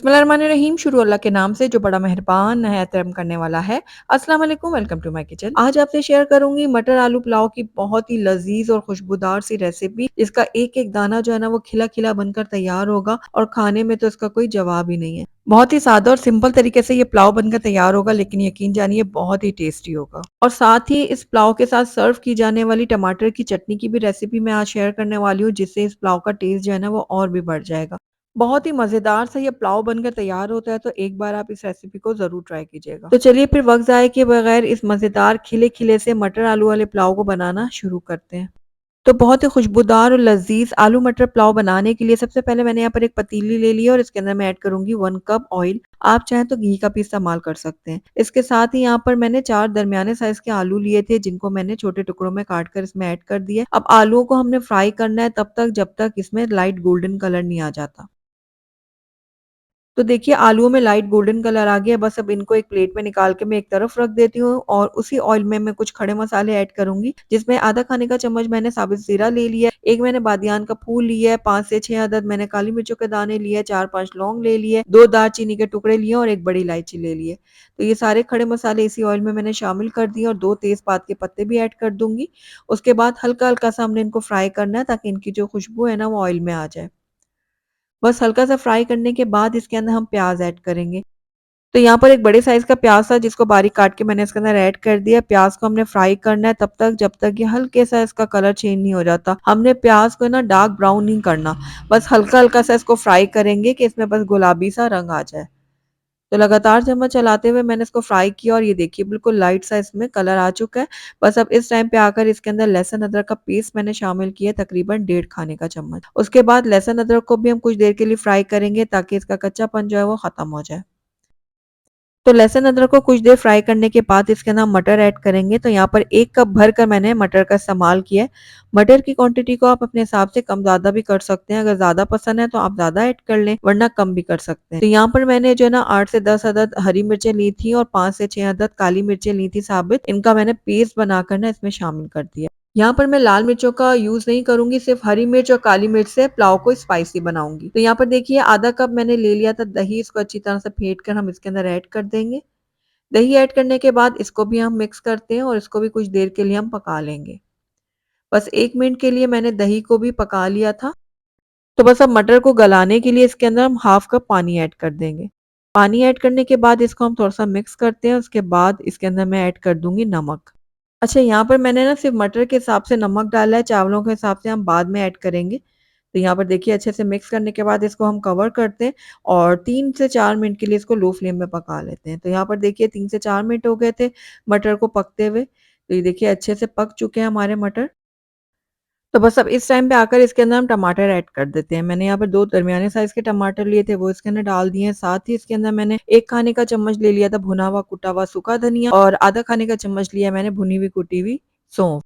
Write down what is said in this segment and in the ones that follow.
बिस्मिल्लाहिर्रहमानिर्रहीम। शुरू अल्लाह के नाम से जो बड़ा मेहरबान नहायत रहम करने वाला है। अस्सलाम वालेकुम, वेलकम टू माय किचन। आज आपसे शेयर करूंगी मटर आलू पुलाव की बहुत ही लजीज और खुशबूदार सी रेसिपी। इसका एक एक दाना जो है ना वो खिला खिला बनकर तैयार होगा और खाने में तो इसका कोई जवाब ही नहीं है। बहुत ही सादा और सिंपल तरीके से ये पुलाव बनकर तैयार होगा, लेकिन यकीन जानिए बहुत ही टेस्टी होगा। और साथ ही इस पुलाव के साथ सर्व की जाने वाली टमाटर की चटनी की भी रेसिपी मैं आज शेयर करने वाली हूँ, जिससे इस पुलाव का टेस्ट जो है ना वो और भी बढ़ जाएगा। बहुत ही मज़ेदार सा ये पुलाव बनकर तैयार होता है, तो एक बार आप इस रेसिपी को ज़रूर ट्राई कीजिएगा। तो चलिए फिर वक़्त ज़ाये किए बगैर इस मज़ेदार खिले-खिले से मटर आलू वाले पुलाव को बनाना शुरू करते हैं। तो बहुत ही खुशबूदार और लज़ीज़ आलू मटर पुलाव बनाने के लिए सबसे पहले मैंने यहाँ पर एक पतीली ले ली है और इसके अंदर मैं ऐड करूँगी 1 कप ऑयल। आप चाहें तो घी का भी इस्तेमाल कर सकते हैं। इसके साथ ही यहाँ पर मैंने 4 दरमियाने साइज़ के आलू लिए थे, जिनको मैंने छोटे टुकड़ों में काट कर इसमें ऐड कर दिया। अब आलूओं को हमने फ्राई करना है तब तक जब तक इसमें लाइट गोल्डन कलर नहीं आ जाता। तो देखिए आलूओं में लाइट गोल्डन कलर आ गया। बस अब इनको एक प्लेट में निकाल के मैं एक तरफ रख देती हूँ और उसी ऑयल में मैं कुछ खड़े मसाले ऐड करूँगी, जिसमें आधा खाने का चम्मच मैंने साबुत ज़ीरा ले लिया है, एक मैंने बादियान का फूल लिया है, 5 से 6 अदद मैंने काली मिर्चों के दाने लिए हैं, 4-5 लौंग ले लिए, 2 दालचीनी के टुकड़े लिए और 1 बड़ी इलायची ले ली है। तो ये सारे खड़े मसाले इसी ऑयल में मैंने शामिल कर दिए और 2 तेज़पात के पत्ते भी ऐड कर दूँगी। उसके बाद हल्का-हल्का सा हमने इनको फ्राई करना है, ताकि इनकी जो खुशबू है ना वो ऑयल में आ जाए। बस हल्का सा फ्राई करने के बाद इसके अंदर हम प्याज़ ऐड करेंगे। तो यहाँ पर एक बड़े साइज़ का प्याज़ था, जिसको बारीक काट के मैंने इसके अंदर ऐड कर दिया। प्याज़ को हमने फ्राई करना है तब तक जब तक ये हल्के सा इसका कलर चेंज नहीं हो जाता। हमने प्याज़ को ना डार्क ब्राउन नहीं करना, बस हल्का-हल्का सा इसको फ्राई करेंगे कि इसमें बस गुलाबी सा रंग आ जाए। तो लगातार चम्मच चलाते हुए मैंने इसको फ्राई किया और ये देखिए बिल्कुल लाइट सा इसमें कलर आ चुका है। बस अब इस टाइम पे आकर इसके अंदर लहसुन अदरक का पेस्ट मैंने शामिल किया, तकरीबन 1.5 खाने का चम्मच। उसके बाद लहसुन अदरक को भी हम कुछ देर के लिए फ्राई करेंगे, ताकि इसका कच्चापन जो है वो खत्म हो जाए। तो लहसुन अदरक को कुछ देर फ्राई करने के बाद इसके अंदर हम मटर ऐड करेंगे। तो यहाँ पर 1 कप भर कर मैंने मटर का इस्तेमाल किया है। मटर की क्वांटिटी को आप अपने हिसाब से कम ज़्यादा भी कर सकते हैं। अगर ज़्यादा पसंद है तो आप ज़्यादा ऐड कर लें, वरना कम भी कर सकते हैं। तो यहाँ पर मैंने जो है ना 8 से 10 अदद हरी मिर्चें ली थी और 5 से 6 अदद काली मिर्चें ली थी साबित। इनका मैंने पेस्ट बनाकर ना इसमें शामिल कर दिया। यहाँ पर मैं लाल मिर्चों का यूज़ नहीं करूँगी, सिर्फ़ हरी मिर्च और काली मिर्च से पुलाव को स्पाइसी बनाऊँगी। तो यहाँ पर देखिए आधा कप मैंने ले लिया था दही, इसको अच्छी तरह से फेंट कर हम इसके अंदर ऐड कर देंगे। दही ऐड करने के बाद इसको भी हम मिक्स करते हैं और इसको भी कुछ देर के लिए हम पका लेंगे। बस 1 मिनट के लिए मैंने दही को भी पका लिया था। तो बस अब मटर को गलाने के लिए इसके अंदर हम हाफ कप पानी ऐड कर देंगे। पानी ऐड करने के बाद इसको हम थोड़ा-सा मिक्स करते हैं, उसके बाद इसके अंदर मैं ऐड कर दूँगी नमक। अच्छा, यहाँ पर मैंने ना सिर्फ़ मटर के हिसाब से नमक डाला है, चावलों के हिसाब से हम बाद में ऐड करेंगे। तो यहाँ पर देखिए अच्छे से मिक्स करने के बाद इसको हम कवर करते हैं और 3 से 4 मिनट के लिए इसको लो फ्लेम में पका लेते हैं। तो यहाँ पर देखिए 3 से 4 मिनट हो गए थे मटर को पकते हुए। तो ये देखिए अच्छे से पक चुके हैं हमारे मटर। तो बस अब इस टाइम पे आकर इसके अंदर हम टमाटर ऐड कर देते हैं। मैंने यहाँ पर 2 दरमियाने साइज़ के टमाटर लिए थे, वो इसके अंदर डाल दिए हैं। साथ ही इसके अंदर मैंने 1 खाने का चम्मच ले लिया था भुना हुआ कुटा हुआ सूखा धनिया और आधा खाने का चम्मच लिया मैंने भुनी हुई कुटी हुई सौंफ।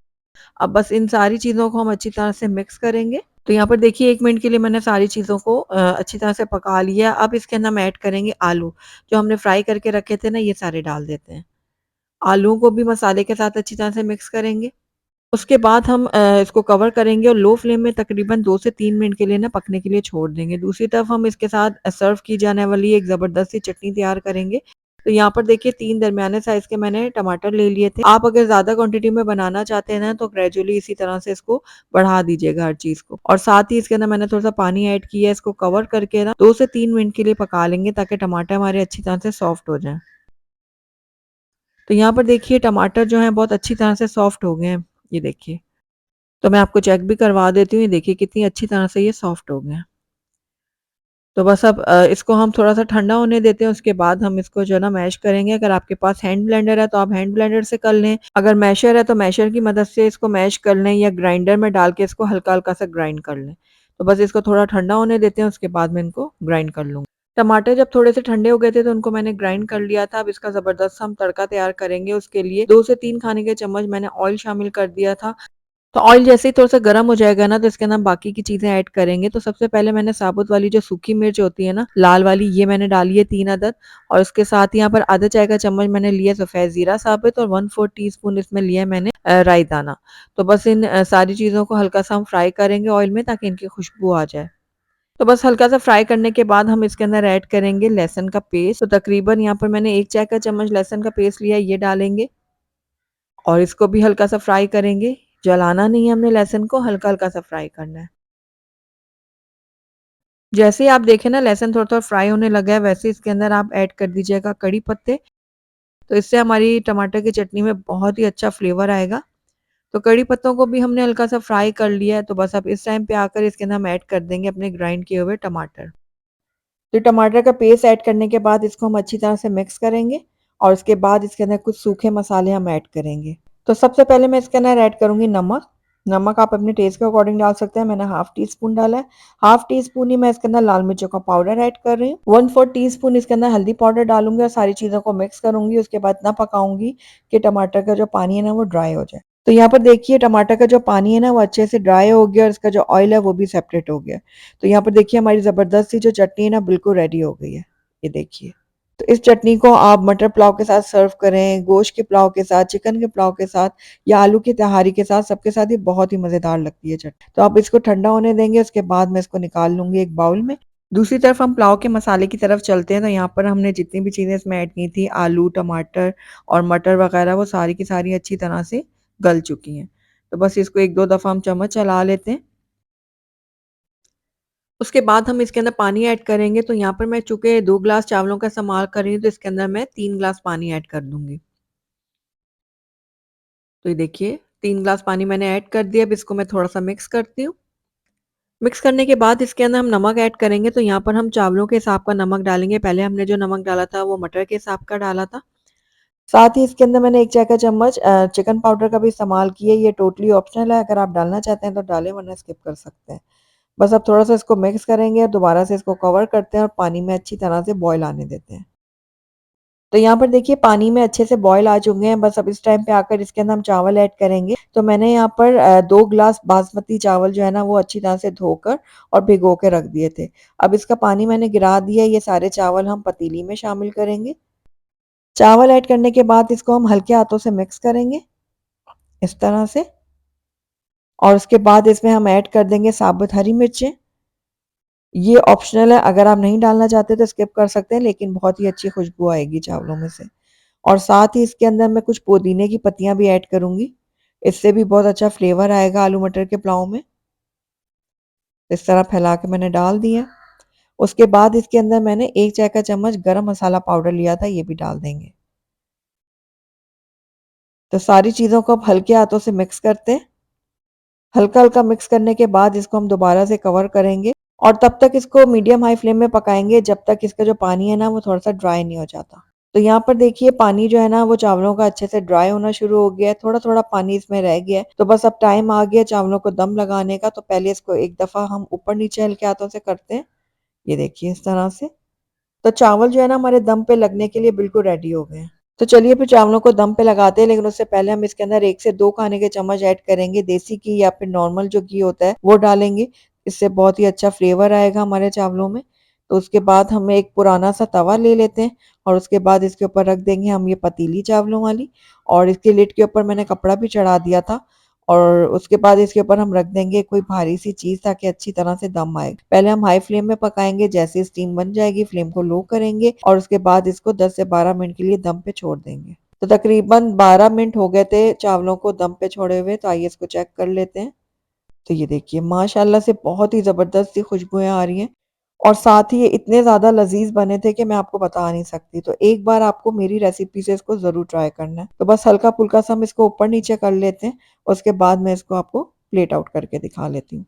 अब बस इन सारी चीज़ों को हम अच्छी तरह से मिक्स करेंगे। तो यहाँ पर देखिए 1 मिनट के लिए मैंने सारी चीज़ों को अच्छी तरह से पका लिया। अब इसके अंदर हम ऐड करेंगे आलू, जो हमने फ्राई करके रखे थे ना, ये सारे डाल देते हैं। आलूओं को भी मसाले के साथ अच्छी तरह से मिक्स करेंगे। उसके बाद हम इसको कवर करेंगे और लो फ्लेम में तकरीबन 2 से 3 मिनट के लिए ना पकने के लिए छोड़ देंगे। दूसरी तरफ हम इसके साथ सर्व की जाने वाली एक ज़बरदस्त सी चटनी तैयार करेंगे। तो यहाँ पर देखिए 3 दरमियाने साइज़ के मैंने टमाटर ले लिए थे। आप अगर ज़्यादा क्वांटिटी में बनाना चाहते हैं ना, तो ग्रेजुअली इसी तरह से इसको बढ़ा दीजिएगा हर चीज़ को। और साथ ही इसके अंदर मैंने थोड़ा-सा पानी ऐड किया है, इसको कवर करके ना 2 से 3 मिनट के लिए पका लेंगे, ताकि टमाटर हमारे अच्छी तरह से सॉफ्ट हो जाएँ। तो यहाँ पर देखिए टमाटर जो हैं बहुत अच्छी तरह से सॉफ्ट हो गए हैं, ये देखिए। तो मैं आपको चेक भी करवा देती हूँ, ये देखिए कितनी अच्छी तरह से ये सॉफ्ट हो गए हैं। तो बस अब इसको हम थोड़ा-सा ठंडा होने देते हैं, उसके बाद हम इसको जो है ना मैश करेंगे। अगर आपके पास हैंड ब्लेंडर है तो आप हैंड ब्लेंडर से कर लें, अगर मैशर है तो मैशर की मदद से इसको मैश कर लें या ग्राइंडर में डाल के इसको हल्का-हल्का सा ग्राइंड कर लें। तो बस इसको थोड़ा ठंडा होने देते हैं, उसके बाद मैं इनको ग्राइंड कर लूँगी। टमाटर जब थोड़े से ठंडे हो गए थे तो उनको मैंने ग्राइंड कर लिया था। अब इसका ज़बरदस्त हम तड़का तैयार करेंगे, उसके लिए 2 से 3 खाने के चम्मच मैंने ऑयल शामिल कर दिया था। तो ऑयल जैसे ही थोड़ा-सा गरम हो जाएगा ना, तो इसके अंदर हम बाकी की चीज़ें ऐड करेंगे। तो सबसे पहले मैंने साबुत वाली जो सूखी मिर्च होती है ना, लाल वाली, ये मैंने डाली है 3 अदद और उसके साथ ही यहाँ पर आधा चाय का चम्मच मैंने लिया सफ़ेद ज़ीरा साबित और 1/4 टीस्पून इसमें लिया है मैंने राई दाना। तो बस इन सारी चीज़ों को हल्का-सा हम फ्राई करेंगे ऑयल में, ताकि इनकी खुशबू आ जाए। तो बस हल्का-सा फ्राई करने के बाद हम इसके अंदर ऐड करेंगे लहसुन का पेस्ट। तो तकरीबन यहाँ पर मैंने 1 चाय का चम्मच लहसुन का पेस्ट लिया है, ये डालेंगे और इसको भी हल्का-सा फ्राई करेंगे। जलाना नहीं है हमने लहसुन को, हल्का-हल्का सा फ्राई करना है। जैसे ही आप देखें ना लहसुन थोड़ा-थोड़ा फ्राई होने लगा है, वैसे इसके अंदर आप ऐड कर दीजिएगा कड़ी पत्ते। तो इससे हमारी टमाटर की चटनी में बहुत ही अच्छा फ्लेवर आएगा। तो कड़ी पत्तों को भी हमने हल्का-सा फ्राई कर लिया है, तो बस अब इस टाइम पे आकर इसके अंदर हम ऐड कर देंगे अपने ग्राइंड किए हुए टमाटर। तो टमाटर का पेस्ट ऐड करने के बाद इसको हम अच्छी तरह से मिक्स करेंगे और उसके बाद इसके अंदर कुछ सूखे मसाले हम ऐड करेंगे। तो सबसे पहले मैं इसके अंदर ऐड करूँगी नमक। नमक आप अपने टेस्ट के अकॉर्डिंग डाल सकते हैं, मैंने हाफ टी स्पून डाला है। हाफ टी स्पून ही मैं इसके अंदर लाल मिर्चों का पाउडर ऐड कर रही हूँ। 1/4 टीस्पून इसके अंदर हल्दी पाउडर डालूँगी और सारी चीज़ों को मिक्स करूँगी। उसके बाद इतना पकाऊँगी कि टमाटर का जो पानी है ना वो ड्राई हो जाए। तो यहाँ पर देखिए टमाटर का जो पानी है ना वो अच्छे से ड्राई हो गया और इसका जो ऑयल है वो भी सेपरेट हो गया। तो यहाँ पर देखिए हमारी ज़बरदस्त सी जो चटनी है ना बिल्कुल रेडी हो गई है। ये देखिए। तो इस चटनी को आप मटर पुलाव के साथ सर्व करें, गोश्त के पुलाव के साथ, चिकन के पुलाव के साथ या आलू की तहारी के साथ, सबके साथ ये बहुत ही मज़ेदार लगती है चटनी। तो आप इसको ठंडा होने देंगे, उसके बाद मैं इसको निकाल लूँगी एक बाउल में। दूसरी तरफ हम पुलाव के मसाले की तरफ चलते हैं, तो यहाँ पर हमने जितनी भी चीज़ें इसमें ऐड की थी, आलू, टमाटर और मटर वगैरह, वो सारी की सारी अच्छी तरह से गल चुकी हैं। तो बस इसको 1-2 दफ़ा हम चम्मच चला लेते हैं। उसके बाद हम इसके अंदर पानी ऐड करेंगे, तो यहाँ पर मैं चूँकि 2 ग्लास चावलों का इस्तेमाल कर रही हूँ, तो इसके अंदर मैं 3 ग्लास पानी ऐड कर दूँगी। तो ये देखिए 3 ग्लास पानी मैंने ऐड कर दिया, अब इसको मैं थोड़ा-सा मिक्स करती हूँ। मिक्स करने के बाद इसके अंदर हम नमक ऐड करेंगे, तो यहाँ पर हम चावलों के हिसाब का नमक डालेंगे। पहले हमने जो नमक डाला था, वो मटर के हिसाब का डाला था। साथ ही इसके अंदर मैंने 1 चाय का चम्मच चिकन पाउडर का भी इस्तेमाल किया है, ये टोटली ऑप्शनल है, अगर आप डालना चाहते हैं तो डालें वरना स्किप कर सकते हैं। बस अब थोड़ा-सा इसको मिक्स करेंगे और दोबारा से इसको कवर करते हैं और पानी में अच्छी तरह से बॉयल आने देते हैं। तो यहाँ पर देखिए पानी में अच्छे से बॉयल आ चुके हैं, बस अब इस टाइम पे आकर इसके अंदर हम चावल ऐड करेंगे। तो मैंने यहाँ पर 2 ग्लास बासमती चावल जो है ना वो अच्छी तरह से धोकर और भिगो के रख दिए थे। अब इसका पानी मैंने गिरा दिया, ये सारे चावल हम पतीली में शामिल करेंगे। चावल ऐड करने के बाद इसको हम हल्के हाथों से मिक्स करेंगे, इस तरह से। और उसके बाद इसमें हम ऐड कर देंगे साबुत हरी मिर्चें। ये ऑप्शनल है, अगर आप नहीं डालना चाहते तो स्किप कर सकते हैं, लेकिन बहुत ही अच्छी खुशबू आएगी चावलों में से। और साथ ही इसके अंदर मैं कुछ पुदीने की पत्तियाँ भी ऐड करूँगी। इससे भी बहुत अच्छा फ्लेवर आएगा आलू मटर के पुलाव में। इस तरह फैला के मैंने डाल दिया। उसके बाद इसके अंदर मैंने 1 चाय का चम्मच गरम मसाला पाउडर लिया था, ये भी डाल देंगे। तो सारी चीज़ों को अब हल्के हाथों से मिक्स करते हैं। हल्का-हल्का मिक्स करने के बाद इसको हम दोबारा से कवर करेंगे और तब तक इसको मीडियम हाई फ्लेम में पकाएँगे जब तक इसका जो पानी है ना वो थोड़ा-सा ड्राई नहीं हो जाता। तो यहाँ पर देखिए पानी जो है ना वो चावलों का अच्छे से ड्राई होना शुरू हो गया है, थोड़ा-थोड़ा पानी इसमें रह गया है। तो बस अब टाइम आ गया चावलों को दम लगाने का, तो पहले इसको एक दफ़ा हम ऊपर-नीचे हल्के हाथों से करते हैं। ये देखिए इस तरह से। तो चावल जो है ना हमारे दम पे लगने के लिए बिल्कुल रेडी हो गए हैं। तो चलिए फिर चावलों को दम पे लगाते हैं, लेकिन उससे पहले हम इसके अंदर 1 से 2 खाने के चम्मच ऐड करेंगे देसी घी या फिर नॉर्मल जो घी होता है वो डालेंगे। इससे बहुत ही अच्छा फ्लेवर आएगा हमारे चावलों में। तो उसके बाद हम एक पुराना सा तवा ले लेते हैं और उसके बाद इसके ऊपर रख देंगे हम ये पतीली चावलों वाली और इसके लिड के ऊपर मैंने कपड़ा भी चढ़ा दिया था और उसके बाद इसके ऊपर हम रख देंगे कोई भारी सी चीज़ ताकि अच्छी तरह से दम आए। पहले हम हाई फ्लेम में पकाएँगे, जैसे स्टीम बन जाएगी फ्लेम को लो करेंगे और उसके बाद इसको 10 से 12 मिनट के लिए दम पे छोड़ देंगे। तो तकरीबन 12 मिनट हो गए थे चावलों को दम पे छोड़े हुए, तो आइए इसको चेक कर लेते हैं। तो ये देखिए माशाल्लाह से बहुत ही ज़बरदस्त सी खुशबुएँ आ रही हैं और साथ ही ये इतने ज़्यादा लज़ीज़ बने थे कि मैं आपको बता नहीं सकती। तो एक बार आपको मेरी रेसिपी से इसको ज़रूर ट्राई करना है। तो बस हल्का-फुल्का सा हम इसको ऊपर-नीचे कर लेते हैं, उसके बाद मैं इसको आपको प्लेट आउट करके दिखा लेती हूँ।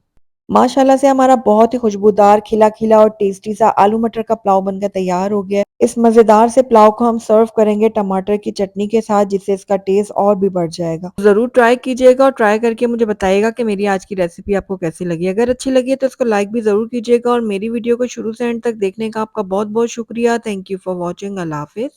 माशाल्लाह से हमारा बहुत ही खुशबूदार, खिला-खिला और टेस्टी सा आलू मटर का पुलाव बनकर तैयार हो गया है। इस मज़ेदार से पुलाव को हम सर्व करेंगे टमाटर की चटनी के साथ, जिससे इसका टेस्ट और भी बढ़ जाएगा। ज़रूर ट्राई कीजिएगा और ट्राई करके मुझे बताइएगा कि मेरी आज की रेसिपी आपको कैसी लगी। अगर अच्छी लगी है तो इसको लाइक भी ज़रूर कीजिएगा और मेरी वीडियो को शुरू से एंड तक देखने का आपका बहुत-बहुत शुक्रिया। Thank you for watching. अल्लाह हाफ़िज़।